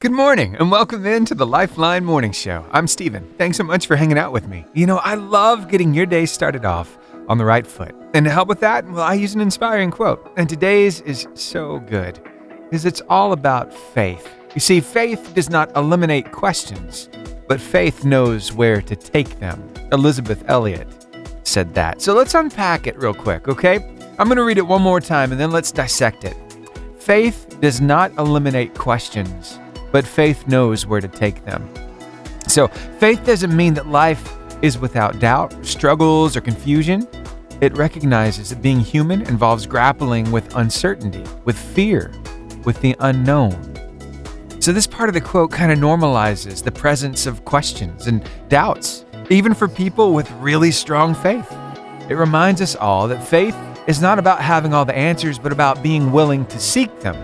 Good morning and welcome into the Lifeline Morning Show. I'm Steven. Thanks so much for hanging out with me. You know, I love getting your day started off on the right foot. And to help with that, well, I use an inspiring quote. And today's is so good because it's all about faith. You see, faith does not eliminate questions, but faith knows where to take them. Elizabeth Elliot said that. So let's unpack it real quick, okay? I'm going to read it one more time and then let's dissect it. Faith does not eliminate questions, but faith knows where to take them. So faith doesn't mean that life is without doubt, struggles, or confusion. It recognizes that being human involves grappling with uncertainty, with fear, with the unknown. So this part of the quote kind of normalizes the presence of questions and doubts, even for people with really strong faith. It reminds us all that faith is not about having all the answers, but about being willing to seek them.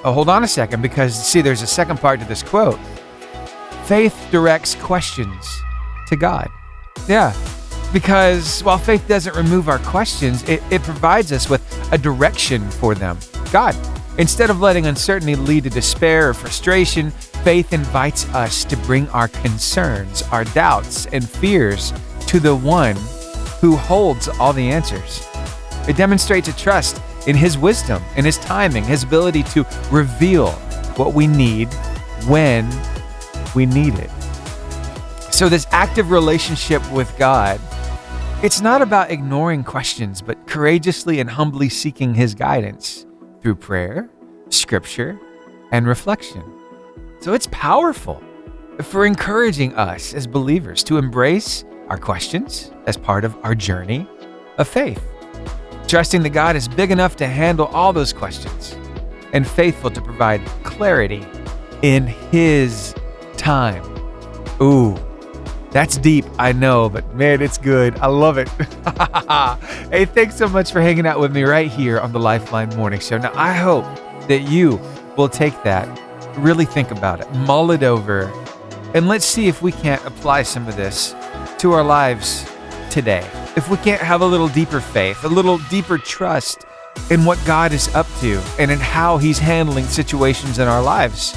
Oh, hold on a second, because see, there's a second part to this quote. Faith directs questions to God. Yeah, because while faith doesn't remove our questions, it provides us with a direction for them. God. Instead of letting uncertainty lead to despair or frustration, faith invites us to bring our concerns, our doubts, and fears to the one who holds all the answers. It demonstrates a trust in His wisdom, in His timing, His ability to reveal what we need when we need it. So this active relationship with God, it's not about ignoring questions, but courageously and humbly seeking His guidance through prayer, scripture, and reflection. So it's powerful for encouraging us as believers to embrace our questions as part of our journey of faith. Trusting that God is big enough to handle all those questions and faithful to provide clarity in His time. Ooh, that's deep, I know, but man, it's good. I love it. Hey, thanks so much for hanging out with me right here on the Lifeline Morning Show. Now, I hope that you will take that, really think about it, mull it over, and let's see if we can't apply some of this to our lives today. If we can't have a little deeper faith, a little deeper trust in what God is up to and in how He's handling situations in our lives.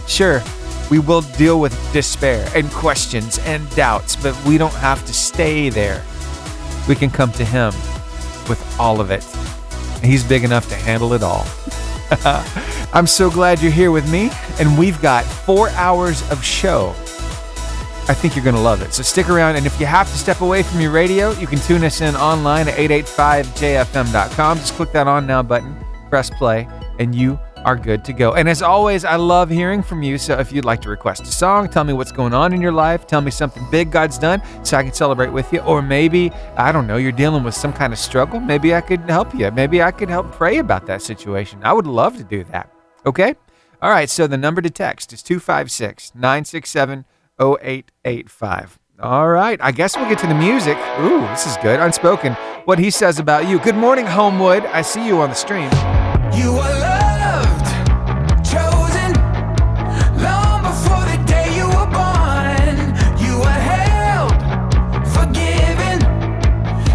Sure, we will deal with despair and questions and doubts, but we don't have to stay there. We can come to Him with all of it. He's big enough to handle it all. I'm so glad you're here with me, and we've got 4 hours of show. I think you're going to love it. So stick around, and if you have to step away from your radio, you can tune us in online at 885jfm.com. Just click that On Now button, press play, and you are good to go. And as always, I love hearing from you. So if you'd like to request a song, tell me what's going on in your life, tell me something big God's done so I can celebrate with you. Or maybe, I don't know, you're dealing with some kind of struggle. Maybe I could help you. Maybe I could help pray about that situation. I would love to do that. Okay? All right, so the number to text is 256-967-0885. All right, I guess we'll get to the music. Ooh, this is good. Unspoken. What he says about you. Good morning, Homewood. I see you on the stream. You are loved, chosen, long before the day you were born. You are held, forgiven,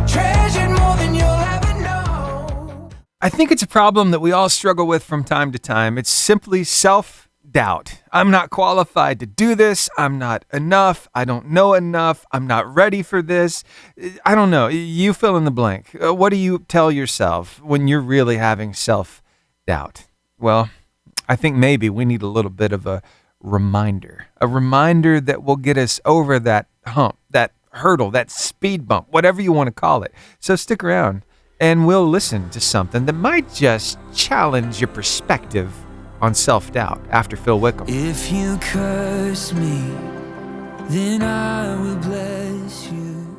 treasured more than you'll ever know. I think it's a problem that we all struggle with from time to time. It's simply self-doubt. I'm not qualified to do this. I'm not enough. I don't know enough. I'm not ready for this. I don't know. You fill in the blank. What do you tell yourself when you're really having self-doubt? Well, I think maybe we need a little bit of a reminder that will get us over that hump, that hurdle, that speed bump, whatever you want to call it. So stick around and we'll listen to something that might just challenge your perspective on self-doubt after Phil Wickham. If you curse me, then I will bless you.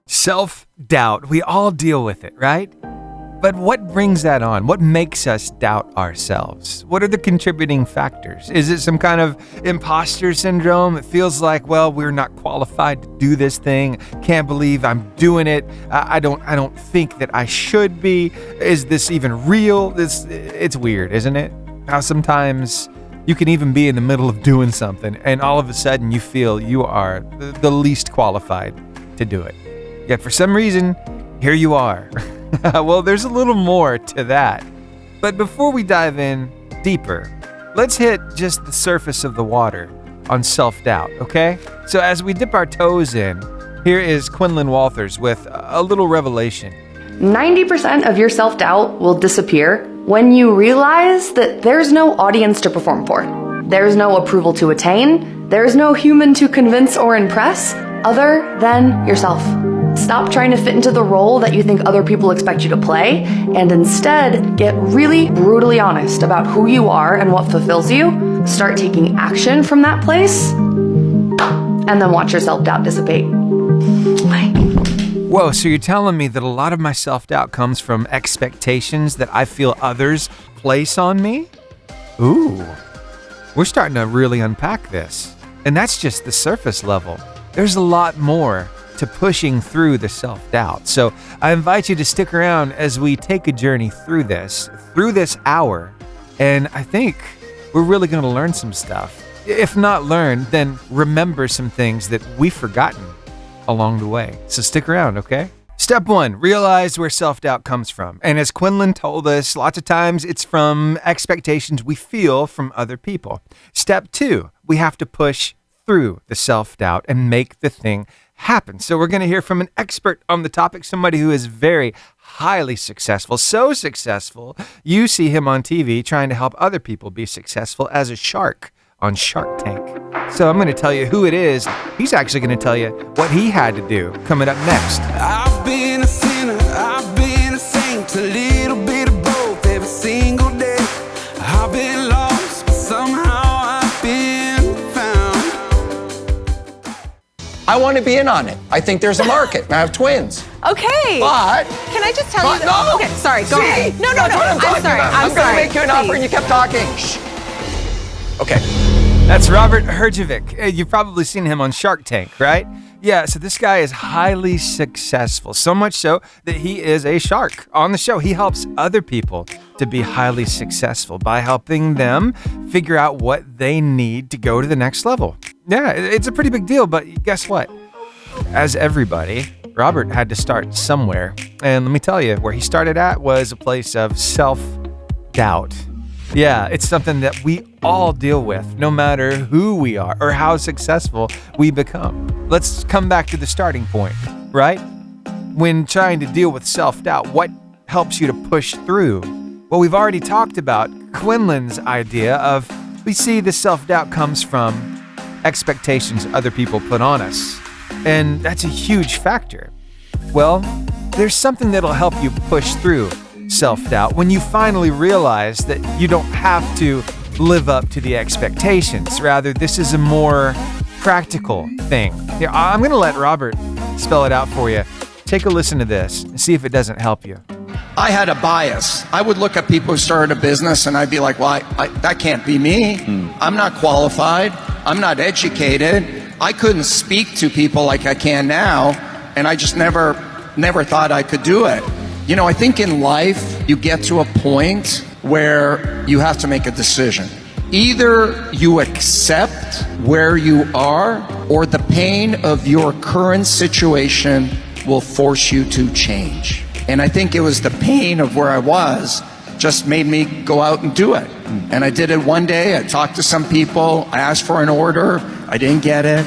Self-doubt. We all deal with it, right? But what brings that on? What makes us doubt ourselves? What are the contributing factors? Is it some kind of imposter syndrome? It feels like, well, we're not qualified to do this thing. Can't believe I'm doing it. I don't think that I should be. Is this even real? It's weird, isn't it? How sometimes you can even be in the middle of doing something and all of a sudden you feel you are the least qualified to do it. Yet for some reason, here you are. Well, there's a little more to that. But before we dive in deeper, let's hit just the surface of the water on self-doubt, okay? So as we dip our toes in, here is Quinlan Walther with a little revelation. 90% of your self-doubt will disappear when you realize that there's no audience to perform for. There's no approval to attain. There's no human to convince or impress other than yourself. Stop trying to fit into the role that you think other people expect you to play, and instead get really brutally honest about who you are and what fulfills you. Start taking action from that place, and then watch your self-doubt dissipate. Whoa, so you're telling me that a lot of my self-doubt comes from expectations that I feel others place on me? Ooh, we're starting to really unpack this. And that's just the surface level. There's a lot more to pushing through the self-doubt. So I invite you to stick around as we take a journey through this hour. And I think we're really going to learn some stuff. If not learn, then remember some things that we've forgotten along the way. So stick around, okay? Step 1, realize where self-doubt comes from. And as Quinlan told us, lots of times it's from expectations we feel from other people. Step 2, we have to push through the self-doubt and make the thing happen. So we're going to hear from an expert on the topic, somebody who is very highly successful, so successful, you see him on TV trying to help other people be successful as a shark on Shark Tank. So I'm going to tell you who it is. He's actually going to tell you what he had to do coming up next. I've been a sinner, I've been a saint, a little bit of both every single day. I've been lost, but somehow I've been found. I want to be in on it. I think there's a market. I have twins. Okay. But can I just tell you? no. Okay, sorry. Go ahead. No. That's what I'm talking about. I'm going to make you an offer and you kept talking. Shh. Okay. That's Robert Herjavec. You've probably seen him on Shark Tank, right? Yeah, so this guy is highly successful, so much so that he is a shark. On the show, he helps other people to be highly successful by helping them figure out what they need to go to the next level. Yeah, it's a pretty big deal, but guess what? As everybody, Robert had to start somewhere. And let me tell you, where he started at was a place of self-doubt. Yeah, it's something that we all deal with, no matter who we are or how successful we become. Let's come back to the starting point, right? When trying to deal with self-doubt, what helps you to push through? Well, we've already talked about Quinlan's idea of, we see the self-doubt comes from expectations other people put on us. And that's a huge factor. Well, there's something that'll help you push through self-doubt when you finally realize that you don't have to live up to the expectations. Rather, this is a more practical thing. Here, I'm going to let Robert spell it out for you. Take a listen to this and see if it doesn't help you. I had a bias. I would look at people who started a business and I'd be like, well, that can't be me. I'm not qualified. I'm not educated. I couldn't speak to people like I can now, and I just never thought I could do it. You know, I think in life, you get to a point where you have to make a decision. Either you accept where you are, or the pain of your current situation will force you to change. And I think it was the pain of where I was just made me go out and do it. And I did it one day. I talked to some people. I asked for an order. I didn't get it.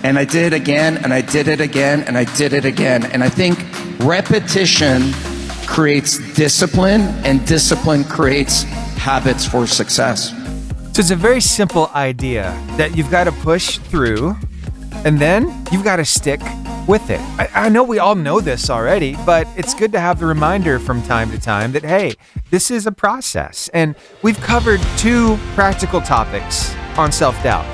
And I did it again, and I did it again, and I did it again. And I think repetition creates discipline, and discipline creates habits for success. So it's a very simple idea that you've got to push through, and then you've got to stick with it. I know we all know this already, but it's good to have the reminder from time to time that, hey, this is a process. And we've covered 2 practical topics on self-doubt.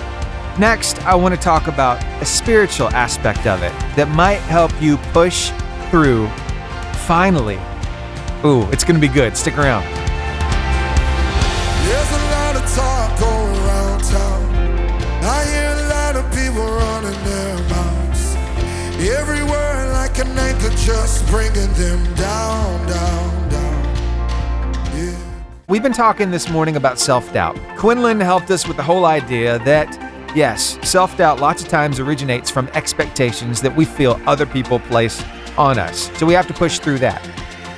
Next, I want to talk about a spiritual aspect of it that might help you push through finally. Ooh, it's going to be good. Stick around. There's a lot of talk going around town. I hear a lot of people running their mouths. Everywhere like an anchor just bringing them down, down, down. Yeah. We've been talking this morning about self-doubt. Quinlan helped us with the whole idea that yes, self-doubt lots of times originates from expectations that we feel other people place on us. So we have to push through that.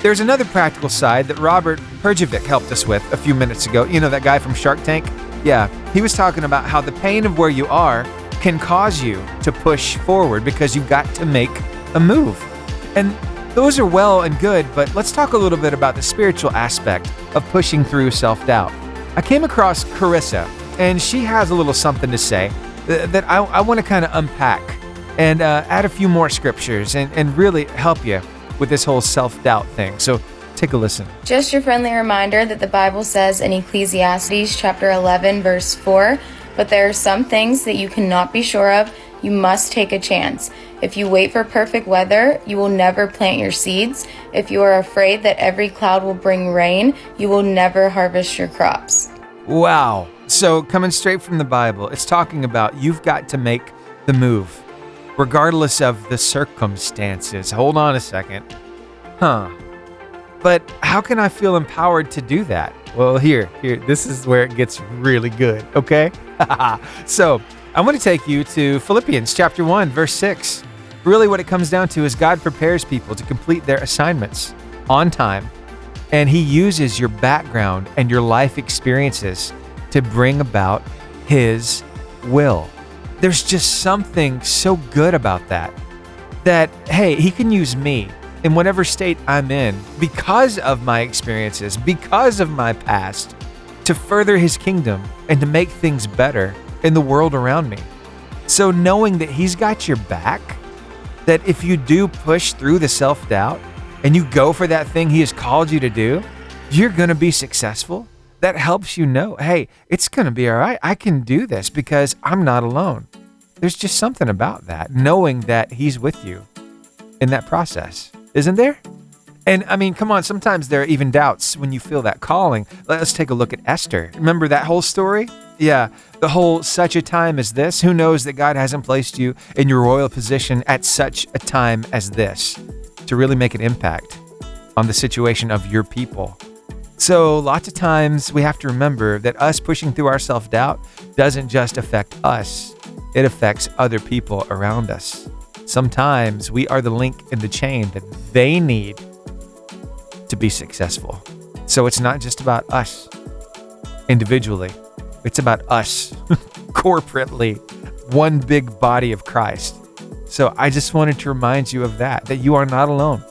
There's another practical side that Robert Herjavec helped us with a few minutes ago. You know, that guy from Shark Tank? Yeah, he was talking about how the pain of where you are can cause you to push forward because you've got to make a move. And those are well and good, but let's talk a little bit about the spiritual aspect of pushing through self-doubt. I came across Carissa, and she has a little something to say that I want to kind of unpack and add a few more scriptures and really help you with this whole self-doubt thing. So take a listen. Just your friendly reminder that the Bible says in Ecclesiastes chapter 11, verse 4, but there are some things that you cannot be sure of. You must take a chance. If you wait for perfect weather, you will never plant your seeds. If you are afraid that every cloud will bring rain, you will never harvest your crops. Wow. So coming straight from the Bible, it's talking about you've got to make the move, regardless of the circumstances. Hold on a second. But how can I feel empowered to do that? Well, here, this is where it gets really good, okay? So I want to take you to Philippians chapter 1, verse 6. Really what it comes down to is God prepares people to complete their assignments on time, and he uses your background and your life experiences to bring about his will. There's just something so good about that, hey, he can use me in whatever state I'm in because of my experiences, because of my past, to further his kingdom and to make things better in the world around me. So knowing that he's got your back, that if you do push through the self-doubt and you go for that thing he has called you to do, you're going to be successful. That helps you know, hey, it's going to be all right. I can do this because I'm not alone. There's just something about that, knowing that he's with you in that process, isn't there? And I mean, come on, sometimes there are even doubts when you feel that calling. Let's take a look at Esther. Remember that whole story? Yeah, the whole such a time as this. Who knows that God hasn't placed you in your royal position at such a time as this to really make an impact on the situation of your people. So lots of times we have to remember that us pushing through our self-doubt doesn't just affect us. It affects other people around us. Sometimes we are the link in the chain that they need to be successful. So it's not just about us individually. It's about us corporately, one big body of Christ. So I just wanted to remind you of that you are not alone.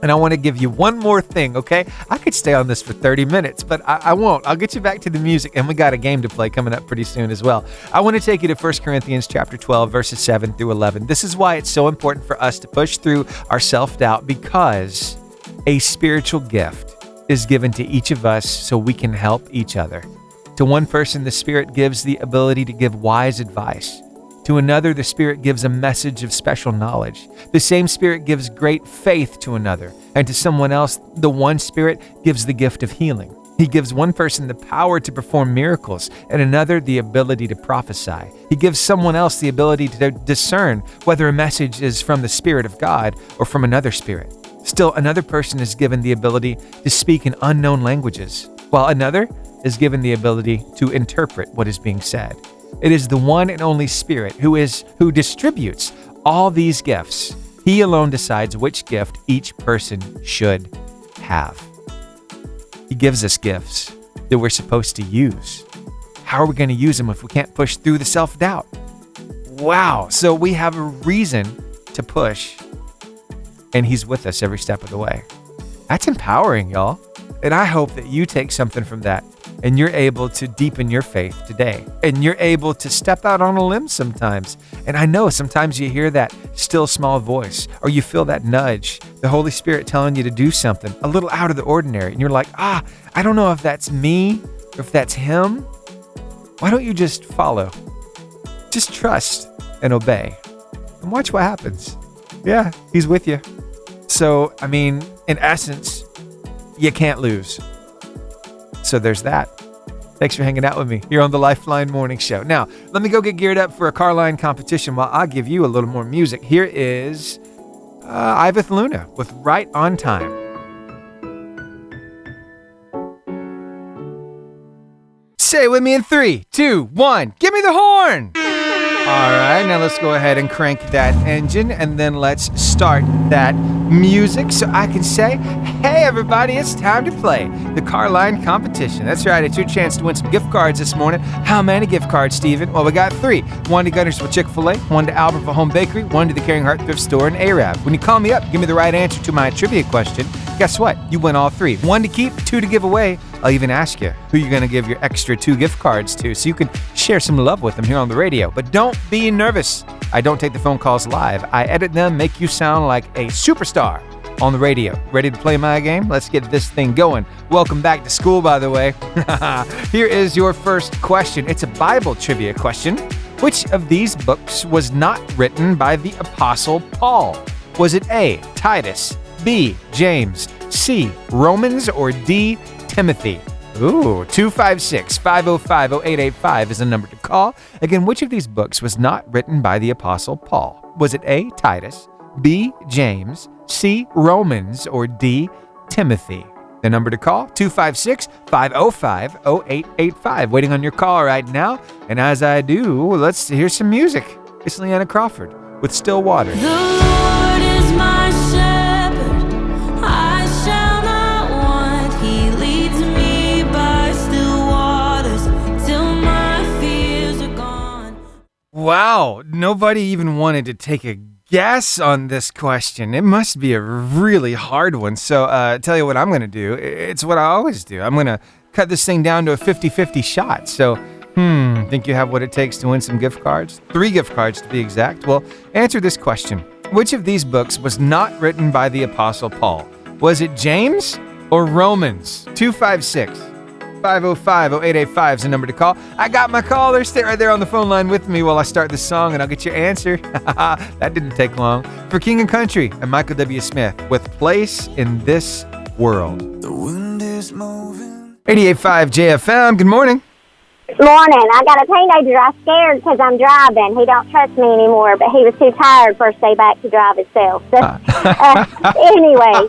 And I want to give you one more thing, okay? I could stay on this for 30 minutes, but I won't. I'll get you back to the music, and we got a game to play coming up pretty soon as well. I want to take you to 1 Corinthians chapter 12, verses 7 through 11. This is why it's so important for us to push through our self-doubt, because a spiritual gift is given to each of us so we can help each other. To one person, the Spirit gives the ability to give wise advice. To another, the Spirit gives a message of special knowledge. The same Spirit gives great faith to another. And to someone else, the one Spirit gives the gift of healing. He gives one person the power to perform miracles, and another the ability to prophesy. He gives someone else the ability to discern whether a message is from the Spirit of God or from another spirit. Still, another person is given the ability to speak in unknown languages, while another is given the ability to interpret what is being said. It is the one and only Spirit who distributes all these gifts. He alone decides which gift each person should have. He gives us gifts that we're supposed to use. How are we going to use them if we can't push through the self-doubt? Wow. So we have a reason to push, and he's with us every step of the way. That's empowering, y'all. And I hope that you take something from that and you're able to deepen your faith today. And you're able to step out on a limb sometimes. And I know sometimes you hear that still small voice, or you feel that nudge, the Holy Spirit telling you to do something a little out of the ordinary. And you're like, I don't know if that's me or if that's him. Why don't you just follow? Just trust and obey and watch what happens. Yeah, he's with you. So, I mean, in essence, you can't lose. So there's that. Thanks for hanging out with me here on the Lifeline Morning Show. Now, let me go get geared up for a car line competition while I give you a little more music. Here is Iveth Luna with Right on Time. Say it with me in 3, 2, 1. Give me the horn. All right, now let's go ahead and crank that engine, and then let's start that music so I can say, hey everybody, it's time to play the car line competition. That's right, it's your chance to win some gift cards this morning. How many gift cards, Steven? Well, we got 3. 1 to Gunnersville Chick-fil-A, 1 to Albertville Home Bakery, 1 to the Caring Heart Thrift Store in Arab. When you call me up, give me the right answer to my trivia question. Guess what? You win all 3. 1 to keep, 2 to give away. I'll even ask you who you're going to give your extra 2 gift cards to so you can share some love with them here on the radio. But don't be nervous. I don't take the phone calls live. I edit them, make you sound like a superstar on the radio. Ready to play my game? Let's get this thing going. Welcome back to school, by the way. Here is your first question. It's a Bible trivia question. Which of these books was not written by the Apostle Paul? Was it A, Titus, B, James, C, Romans, or D, Timothy? Ooh, 256-505-0885 is the number to call. Again, which of these books was not written by the Apostle Paul? Was it A, Titus, B, James, C, Romans, or D, Timothy? The number to call, 256-505-0885. Waiting on your call right now. And as I do, let's hear some music. It's Leanna Crawford with Still Water. The Lord is my shepherd, I shall not want. He leads me by still waters till my fears are gone. Wow, nobody even wanted to take a guess on this question. It must be a really hard one. So tell you what I'm going to do. It's what I always do. I'm going to cut this thing down to a 50-50 shot. So, think you have what it takes to win some gift cards? 3 gift cards to be exact. Well, answer this question. Which of these books was not written by the Apostle Paul? Was it James or Romans? 256-505-0885 is the number to call. I got my caller. Stay right there on the phone line with me while I start the song, and I'll get your answer. That didn't take long. For King and Country and Michael W. Smith with Place in This World. The wind is moving. 88.5 JFM. Good morning. Morning. I got a teenager I scared because I'm driving. He don't trust me anymore, but he was too tired first day back to drive himself. So, anyway.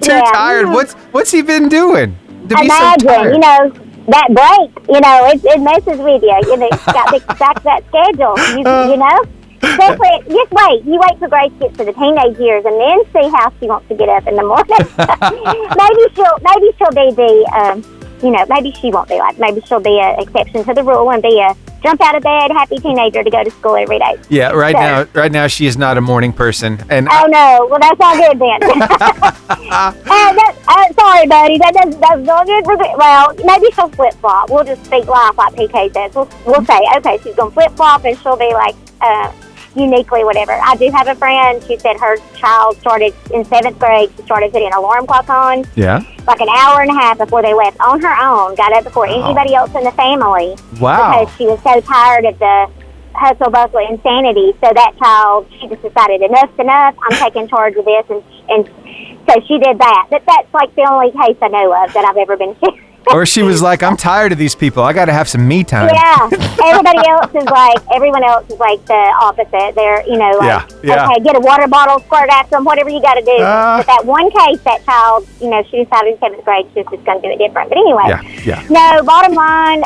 Too tired? What's he been doing? To be so Imagine, tired? That break, it messes with you. It's got to back to that schedule, you know? Especially, just wait. You wait till Grace gets to the teenage years and then see how she wants to get up in the morning. maybe she'll be the, maybe she won't be like, maybe she'll be an exception to the rule and be a jump out of bed, happy teenager to go to school every day. Yeah, right now she is not a morning person. And no, well that's all good then. Sorry, buddy, that's all good for the, well, maybe she'll flip flop. We'll just speak life like PK says. We'll say, okay, she's gonna flip flop and she'll be like, uniquely whatever. I do have a friend. She said her child started in 7th grade. She started putting an alarm clock on. Yeah. Like an hour and a half before they left on her own. Got up before anybody else in the family. Wow. Because she was so tired of the hustle bustle insanity. So that child, she just decided enough's enough. I'm taking charge of this, and so she did that. But that's like the only case I know of that I've ever been to. Or she was like, I'm tired of these people. I got to have some me time. Yeah. Everyone else is like the opposite. They're, okay, get a water bottle, squirt after them, whatever you got to do. But that one case, that child, she decided in 7th grade she's just going to do it different. But anyway. Yeah. No, bottom line,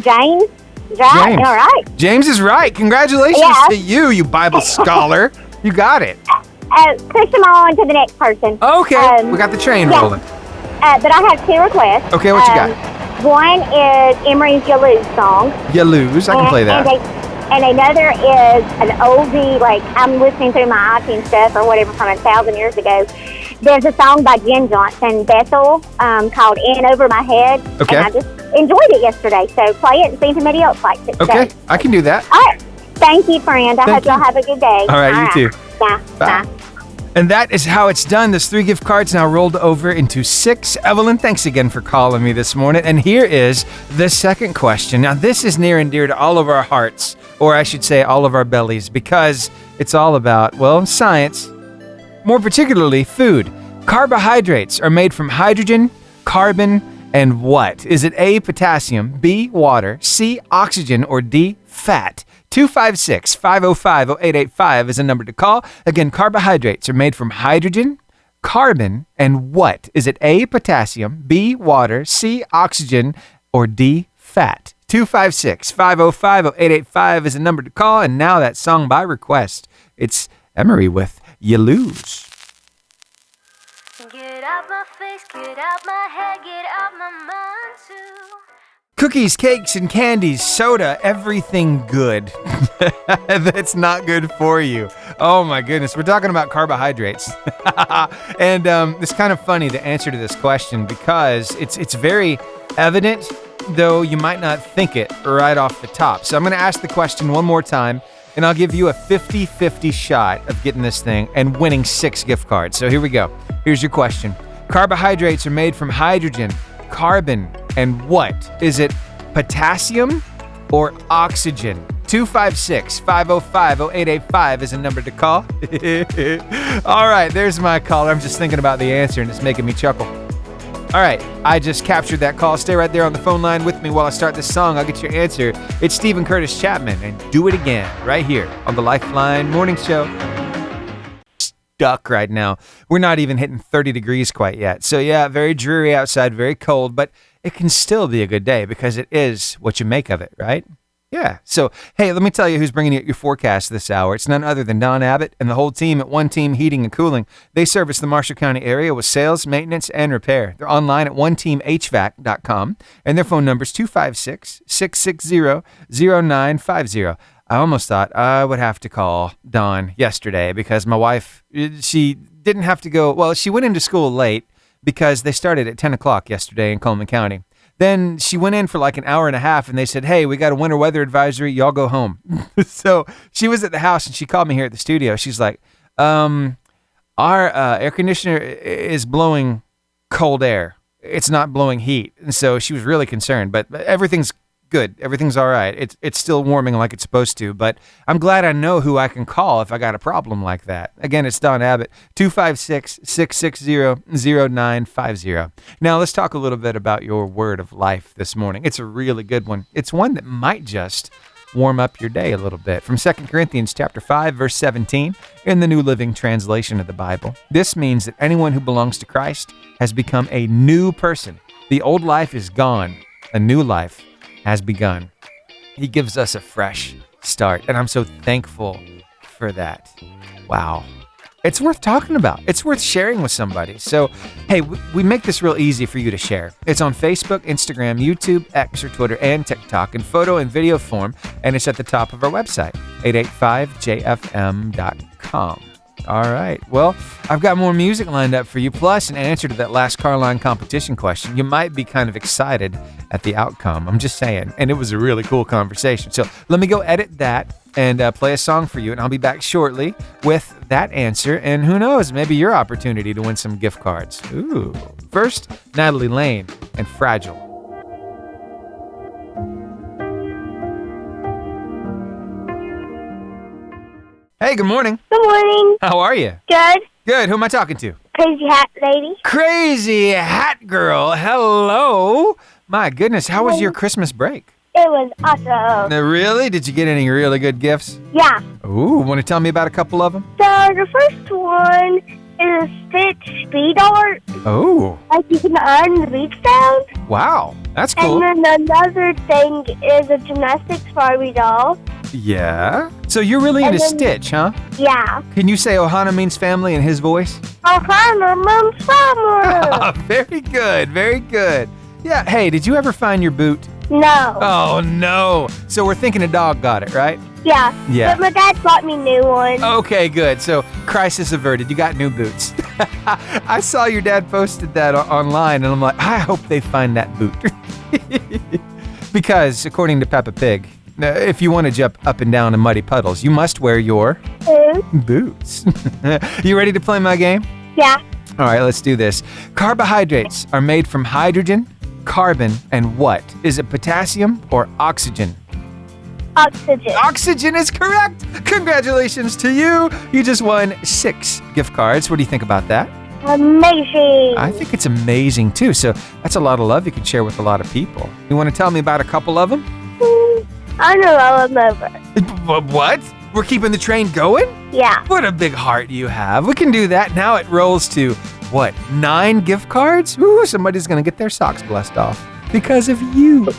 James. Right? All right. James is right. Congratulations to you Bible scholar. You got it. Push them on to the next person. Okay. We got the train rolling. But I have 2 requests. Okay, what you got? One is Emery's You Lose song. You Lose. I can play that. And another is an oldie, like I'm listening through my iTunes stuff or whatever from 1,000 years ago. There's a song by Jen Johnson, Bethel, called In Over My Head. Okay. And I just enjoyed it yesterday. So play it and see if anybody else likes it. Okay, I can do that. All right. Thank you, friend. I hope y'all have a good day. All right, you too. Bye. And that is how it's done. Those 3 gift cards now rolled over into 6. Evelyn, thanks again for calling me this morning. And here is the second question. Now, this is near and dear to all of our hearts, or I should say all of our bellies, because it's all about, science, more particularly food. Carbohydrates are made from hydrogen, carbon, and what? Is it A, potassium, B, water, C, oxygen, or D, fat? 256-505-0885 is a number to call. Again, carbohydrates are made from hydrogen, carbon, and what? Is it A, potassium, B, water, C, oxygen, or D, fat? 256-505-0885 is a number to call. And now that song by request. It's Emery with You Lose. Get out my face, get out my head, get out my mind too. Cookies, cakes, and candies, soda, everything good that's not good for you. Oh my goodness, we're talking about carbohydrates. And it's kind of funny, the answer to this question, because it's very evident, though you might not think it right off the top. So I'm going to ask the question one more time, and I'll give you a 50-50 shot of getting this thing and winning 6 gift cards. So here we go. Here's your question. Carbohydrates are made from hydrogen, carbon, and what? Is it potassium or oxygen? 256-505-0885 is a number to call. All right, there's my caller. I'm just thinking about the answer, and it's making me chuckle. All right, I just captured that call. Stay right there on the phone line with me while I start this song. I'll get your answer. It's Stephen Curtis Chapman, and Do It Again right here on the Lifeline Morning Show. Stuck right now. We're not even hitting 30 degrees quite yet. So yeah, very dreary outside, very cold, but it can still be a good day because it is what you make of it, right? Yeah. So, hey, let me tell you who's bringing you your forecast this hour. It's none other than Don Abbott and the whole team at One Team Heating and Cooling. They service the Marshall County area with sales, maintenance, and repair. They're online at oneteamhvac.com, and their phone number is 256-660-0950. I almost thought I would have to call Dawn yesterday because my wife, she didn't have to go. Well, she went into school late because they started at 10 o'clock yesterday in Coleman County. Then she went in for like an hour and a half, and they said, hey, we got a winter weather advisory. Y'all go home. So she was at the house, and she called me here at the studio. She's like, our air conditioner is blowing cold air. It's not blowing heat. And so she was really concerned, but everything's good. Everything's all right. It's still warming like it's supposed to, but I'm glad I know who I can call if I got a problem like that. Again, it's Don Abbott, 256-660-0950. Now, let's talk a little bit about your word of life this morning. It's a really good one. It's one that might just warm up your day a little bit. From 2 Corinthians chapter 5, verse 17, in the New Living Translation of the Bible. This means that anyone who belongs to Christ has become a new person. The old life is gone. A new life has begun. He gives us a fresh start, and I'm so thankful for that. Wow. It's worth talking about. It's worth sharing with somebody. So, hey, we make this real easy for you to share. It's on Facebook, Instagram, YouTube, X, or Twitter, and TikTok in photo and video form, and it's at the top of our website, 885jfm.com. All right. Well, I've got more music lined up for you, plus an answer to that last car line competition question. You might be kind of excited at the outcome. I'm just saying. And it was a really cool conversation. So let me go edit that and play a song for you. And I'll be back shortly with that answer. And who knows, maybe your opportunity to win some gift cards. Ooh. First, Natalie Lane and Fragile. Hey, good morning. Good morning. How are you? Good. Good. Who am I talking to? Crazy Hat Lady. Crazy Hat Girl. Hello. My goodness, how was your Christmas break? It was awesome. Really? Did you get any really good gifts? Yeah. Ooh, want to tell me about a couple of them? So the first one is a Stitch speed art. Oh. Like you can earn the beat sound. Wow, that's cool. And then another thing is a gymnastics Barbie doll. Yeah? So you're really into Stitch, huh? Yeah. Can you say Ohana means family in his voice? Ohana means family. Very good, very good. Yeah, hey, did you ever find your boot? No. Oh, no. So we're thinking a dog got it, right? Yeah. Yeah. But my dad bought me new ones. Okay, good. So crisis averted. You got new boots. I saw your dad posted that online, and I'm like, I hope they find that boot. Because according to Peppa Pig, if you want to jump up and down in muddy puddles, you must wear your boots. You ready to play my game? Yeah. All right, let's do this. Carbohydrates are made from hydrogen, carbon, and what? Is it potassium or oxygen? Oxygen. Oxygen is correct. Congratulations to you. You just won 6 gift cards. What do you think about that? Amazing. I think it's amazing, too. So that's a lot of love you can share with a lot of people. You want to tell me about a couple of them? I know all of them over. What? We're keeping the train going? Yeah. What a big heart you have. We can do that. Now it rolls to, what, 9 gift cards? Ooh, somebody's going to get their socks blessed off because of you.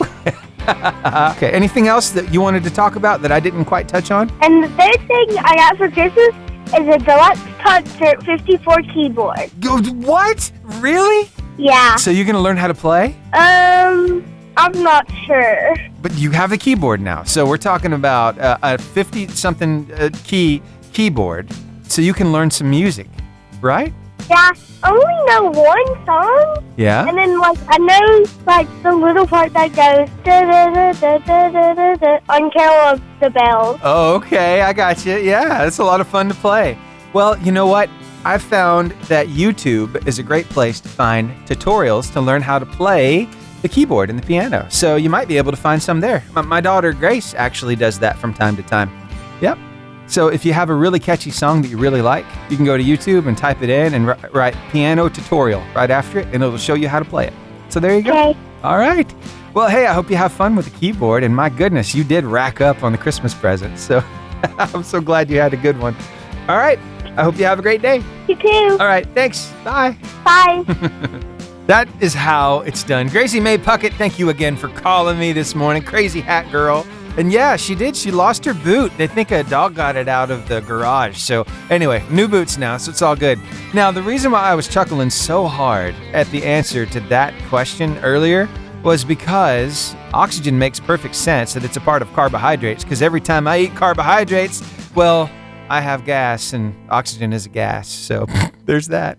Okay, anything else that you wanted to talk about that I didn't quite touch on? And the third thing I got for Christmas is a deluxe concert 54 keyboard. What? Really? Yeah. So you're going to learn how to play? I'm not sure. But you have the keyboard now. So we're talking about a 50-something keyboard, so you can learn some music, right? Yeah, I only know one song. Yeah? And then, I know, the little part that goes da-da-da-da-da-da-da on Carol of the Bells. Oh, okay. I got you. Yeah, it's a lot of fun to play. Well, you know what? I've found that YouTube is a great place to find tutorials to learn how to play the keyboard and the piano. So you might be able to find some there. My daughter, Grace, actually does that from time to time. Yep. So if you have a really catchy song that you really like, you can go to YouTube and type it in and write piano tutorial right after it, and it'll show you how to play it. So there you go. Okay. All right. Well, hey, I hope you have fun with the keyboard, and my goodness, you did rack up on the Christmas presents. So I'm so glad you had a good one. All right. I hope you have a great day. You too. All right. Thanks. Bye. Bye. That is how it's done. Gracie Mae Puckett, thank you again for calling me this morning. Crazy hat girl. And yeah, she did. She lost her boot. They think a dog got it out of the garage. So anyway, new boots now, so it's all good. Now, the reason why I was chuckling so hard at the answer to that question earlier was because oxygen makes perfect sense that it's a part of carbohydrates, because every time I eat carbohydrates, well, I have gas, and oxygen is a gas. So there's that.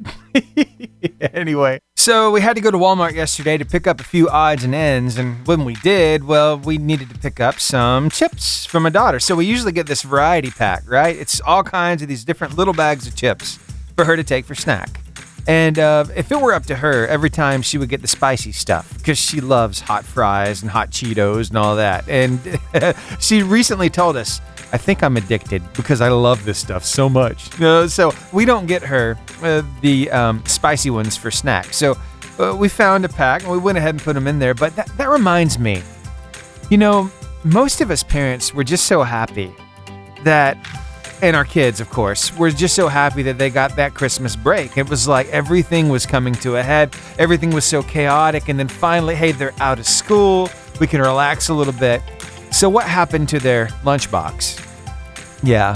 Anyway, so we had to go to Walmart yesterday to pick up a few odds and ends. And when we did, well, we needed to pick up some chips for my daughter. So we usually get this variety pack, right? It's all kinds of these different little bags of chips for her to take for snack. And if it were up to her, every time she would get the spicy stuff because she loves hot fries and hot Cheetos and all that. And she recently told us, I think I'm addicted because I love this stuff so much. So we don't get her the spicy ones for snacks. So we found a pack and we went ahead and put them in there. But that reminds me, you know, most of us parents were just so happy that, and our kids, of course, were just so happy that they got that Christmas break. It was like everything was coming to a head. Everything was so chaotic. And then finally, hey, they're out of school. We can relax a little bit. So what happened to their lunchbox? Yeah,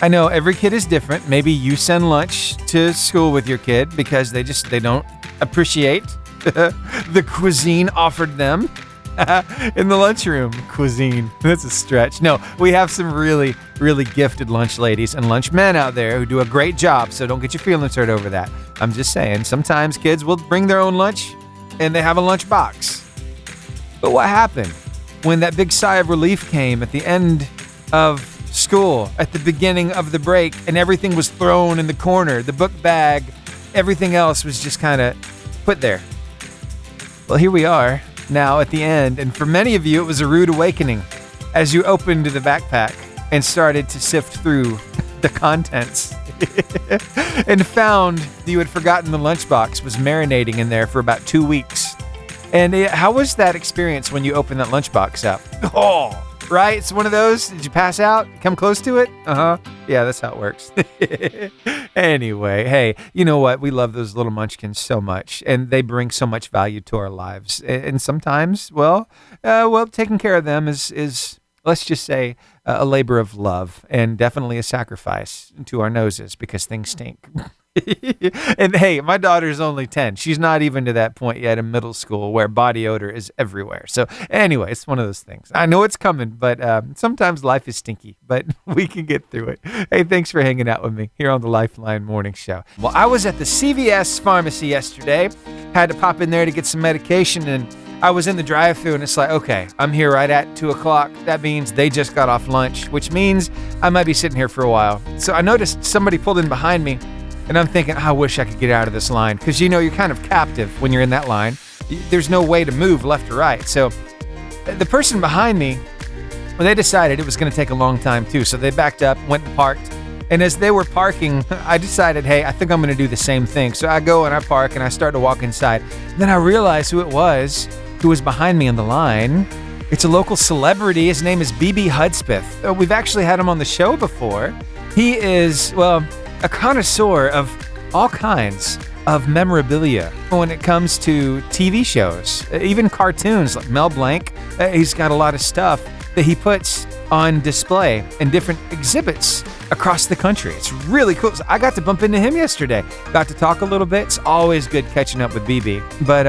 I know every kid is different. Maybe you send lunch to school with your kid because they don't appreciate the cuisine offered them in the lunchroom. Cuisine, that's a stretch. No, we have some really, really gifted lunch ladies and lunch men out there who do a great job, so don't get your feelings hurt over that. I'm just saying, sometimes kids will bring their own lunch and they have a lunch box. But what happened when that big sigh of relief came at the end of school, at the beginning of the break, and everything was thrown in the corner, the book bag, everything else was just kind of put there? Well, here we are now at the end, and for many of you it was a rude awakening as you opened the backpack and started to sift through the contents and found that you had forgotten the lunchbox was marinating in there for about 2 weeks. And how was that experience when you opened that lunchbox up? Oh, right? It's one of those. Did you pass out? Come close to it? Uh-huh. Yeah, that's how it works. Anyway, hey, you know what? We love those little munchkins so much, and they bring so much value to our lives. And sometimes, well, taking care of them is let's just say, a labor of love and definitely a sacrifice to our noses because things stink. And hey, my daughter's only 10. She's not even to that point yet in middle school where body odor is everywhere. So anyway, it's one of those things. I know it's coming, but sometimes life is stinky, but we can get through it. Hey, thanks for hanging out with me here on the Lifeline Morning Show. Well, I was at the CVS pharmacy yesterday, had to pop in there to get some medication, and I was in the drive-thru, and it's like, okay, I'm here right at 2 o'clock. That means they just got off lunch, which means I might be sitting here for a while. So I noticed somebody pulled in behind me, and I'm thinking, I wish I could get out of this line. Because, you know, you're kind of captive when you're in that line. There's no way to move left or right. So the person behind me, well, they decided it was going to take a long time, too. So they backed up, went and parked. And as they were parking, I decided, hey, I think I'm going to do the same thing. So I go and I park, and I start to walk inside. And then I realized who was behind me in the line. It's a local celebrity. His name is BB Hudspeth. We've actually had him on the show before. He is, well, a connoisseur of all kinds of memorabilia when it comes to TV shows, even cartoons like Mel Blanc. He's got a lot of stuff that he puts on display in different exhibits across the country. It's really cool. So I got to bump into him yesterday. Got to talk a little bit. It's always good catching up with BB. But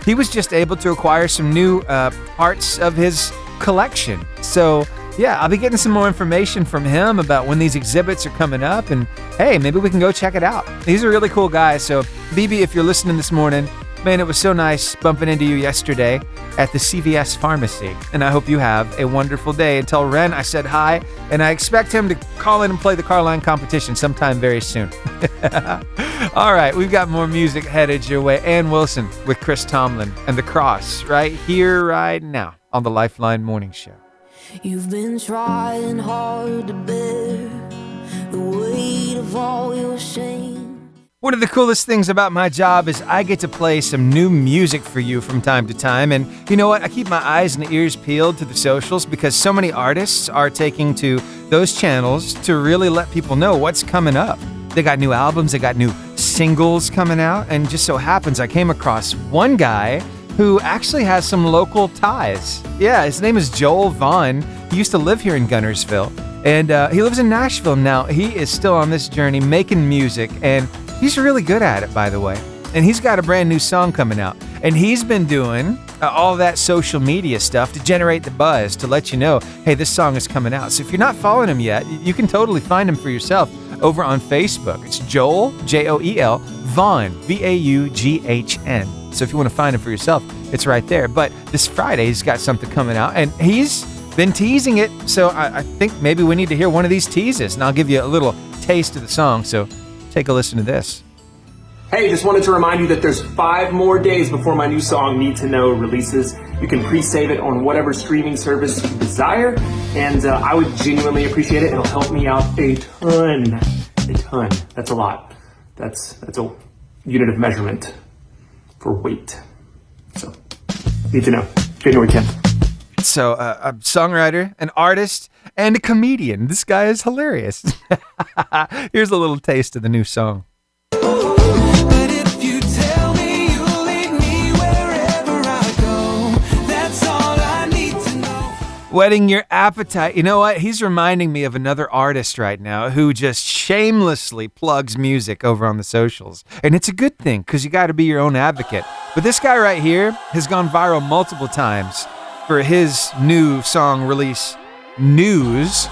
he was just able to acquire some new parts of his collection. So yeah, I'll be getting some more information from him about when these exhibits are coming up, and hey, maybe we can go check it out. He's a really cool guy. So BB, if you're listening this morning, man, it was so nice bumping into you yesterday at the CVS pharmacy, and I hope you have a wonderful day. And tell Ren I said hi, and I expect him to call in and play the car line competition sometime very soon. All right, we've got more music headed your way. Ann Wilson with Chris Tomlin and The Cross right here, right now on the Lifeline Morning Show. You've been trying hard to bear the weight of all your shame. One of the coolest things about my job is I get to play some new music for you from time to time. And you know what? I keep my eyes and ears peeled to the socials because so many artists are taking to those channels to really let people know what's coming up. They got new albums, they got new singles coming out, and just so happens I came across one guy who actually has some local ties. Yeah, his name is Joel Vaughn. He used to live here in Gunnersville, and he lives in Nashville now. He is still on this journey making music, and he's really good at it, by the way. And he's got a brand new song coming out, and he's been doing all that social media stuff to generate the buzz, to let you know, hey, this song is coming out. So if you're not following him yet, you can totally find him for yourself over on Facebook. It's Joel, Joel, Vaughn, Vaughn. So if you want to find him for yourself, it's right there. But this Friday, he's got something coming out, and he's been teasing it. So I think maybe we need to hear one of these teases, and I'll give you a little taste of the song. So take a listen to this. Hey, just wanted to remind you that there's 5 more days before my new song, Need to Know, releases. You can pre-save it on whatever streaming service you desire, and I would genuinely appreciate it. It'll help me out a ton. That's a lot. That's a unit of measurement for weight. So, Need to Know, January 10th. So, a songwriter, an artist, and a comedian. This guy is hilarious. Here's a little taste of the new song. But if you tell me you'll lead me wherever I go, that's all I need to know. Whetting your appetite. You know what? He's reminding me of another artist right now who just shamelessly plugs music over on the socials. And it's a good thing because you got to be your own advocate. But this guy right here has gone viral multiple times for his new song release news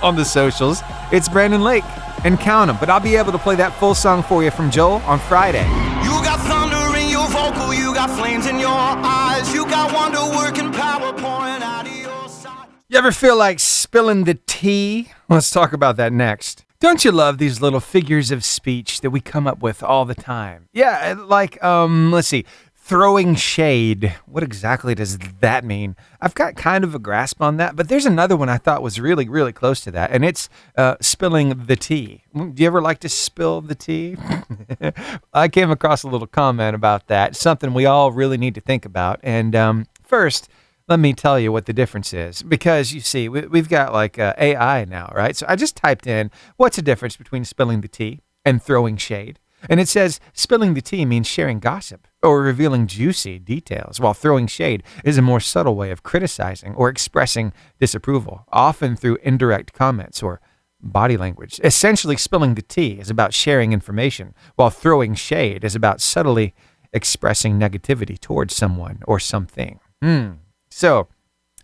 on the socials. It's Brandon Lake and Count 'Em. But I'll be able to play that full song for you from Joel on Friday. You got thunder in your vocal, you got flames in your eyes, you got wonder working power pouring out of your side. You ever feel like spilling the tea? Let's talk about that next. Don't you love these little figures of speech that we come up with all the time? Yeah, like, let's see, throwing shade. What exactly does that mean? I've got kind of a grasp on that, but there's another one I thought was really, really close to that, and it's spilling the tea. Do you ever like to spill the tea? I came across a little comment about that, something we all really need to think about. And first, let me tell you what the difference is, because you see, we've got like AI now, right? So I just typed in, what's the difference between spilling the tea and throwing shade? And it says spilling the tea means sharing gossip or revealing juicy details, while throwing shade is a more subtle way of criticizing or expressing disapproval, often through indirect comments or body language. Essentially, spilling the tea is about sharing information, while throwing shade is about subtly expressing negativity towards someone or something. So,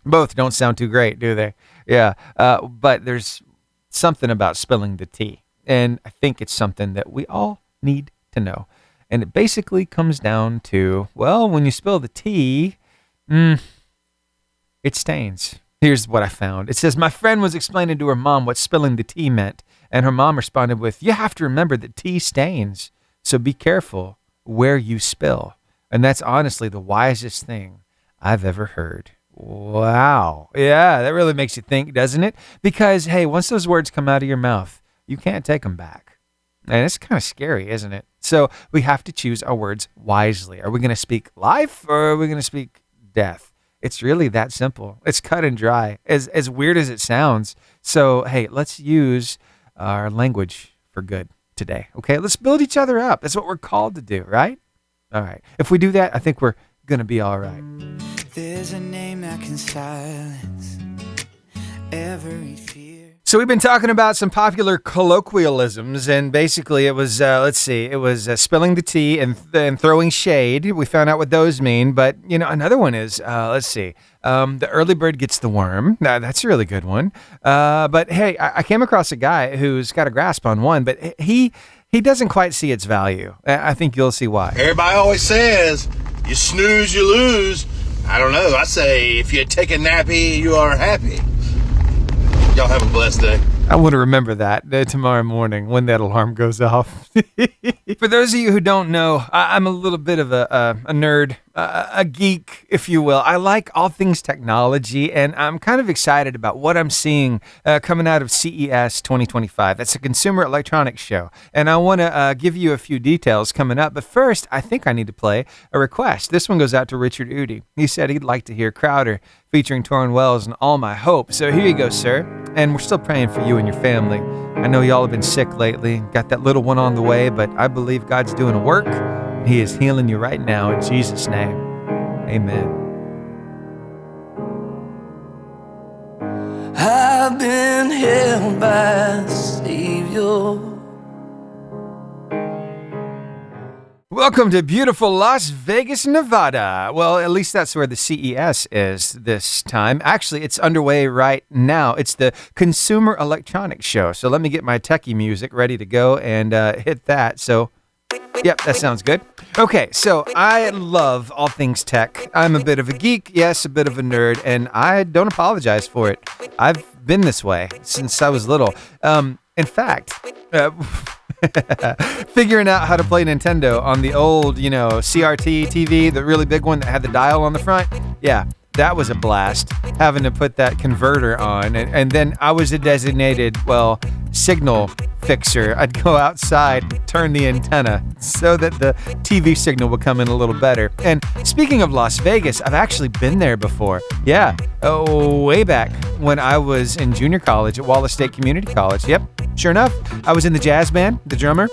both don't sound too great, do they? Yeah, but there's something about spilling the tea, and I think it's something that we all need to know. And it basically comes down to, well, when you spill the tea, it stains. Here's what I found. It says, my friend was explaining to her mom what spilling the tea meant, and her mom responded with, you have to remember that tea stains, so be careful where you spill. And that's honestly the wisest thing I've ever heard. Wow. Yeah, that really makes you think, doesn't it? Because, hey, once those words come out of your mouth, you can't take them back. And it's kind of scary, isn't it? So we have to choose our words wisely. Are we going to speak life or are we going to speak death? It's really that simple. It's cut and dry, as weird as it sounds. So, hey, let's use our language for good. today, okay? Let's build each other up. That's what we're called to do, right? All right. If we do that, I think we're going to be all right. There's a name that can silence every fear. So we've been talking about some popular colloquialisms, and basically it was, spilling the tea and throwing shade. We found out what those mean, but, another one is, the early bird gets the worm. That's a really good one. But hey, I came across a guy who's got a grasp on one, but he doesn't quite see its value. I think you'll see why. Everybody always says, you snooze, you lose. I don't know. I say, if you take a nappy, you are happy. Y'all have a blessed day. I want to remember that tomorrow morning when that alarm goes off. For those of you who don't know, I'm a little bit of a nerd, a geek, if you will. I like all things technology, and I'm kind of excited about what I'm seeing coming out of CES 2025. That's a Consumer Electronics Show, and I want to give you a few details coming up. But first, I think I need to play a request. This one goes out to Richard Udi. He said he'd like to hear Crowder featuring Torrin Wells and All My Hope. So here you go, sir. And we're still praying for you and your family. I know y'all have been sick lately, got that little one on the way, but I believe God's doing a work. He is healing you right now in Jesus' name. Amen. I've been held by the Savior. Welcome to beautiful Las Vegas, Nevada. Well, at least that's where the CES is this time. Actually, it's underway right now. It's the Consumer Electronics Show. So let me get my techie music ready to go and hit that. So, yep, that sounds good. Okay, so I love all things tech. I'm a bit of a geek, yes, a bit of a nerd, and I don't apologize for it. I've been this way since I was little. In fact, figuring out how to play Nintendo on the old, CRT TV, the really big one that had the dial on the front. Yeah, that was a blast, having to put that converter on. And then I was a designated, signal fixer. I'd go outside and turn the antenna so that the TV signal would come in a little better. And speaking of Las Vegas, I've actually been there before. Yeah, way back when I was in junior college at Wallace State Community College. Yep, sure enough, I was in the jazz band, the drummer.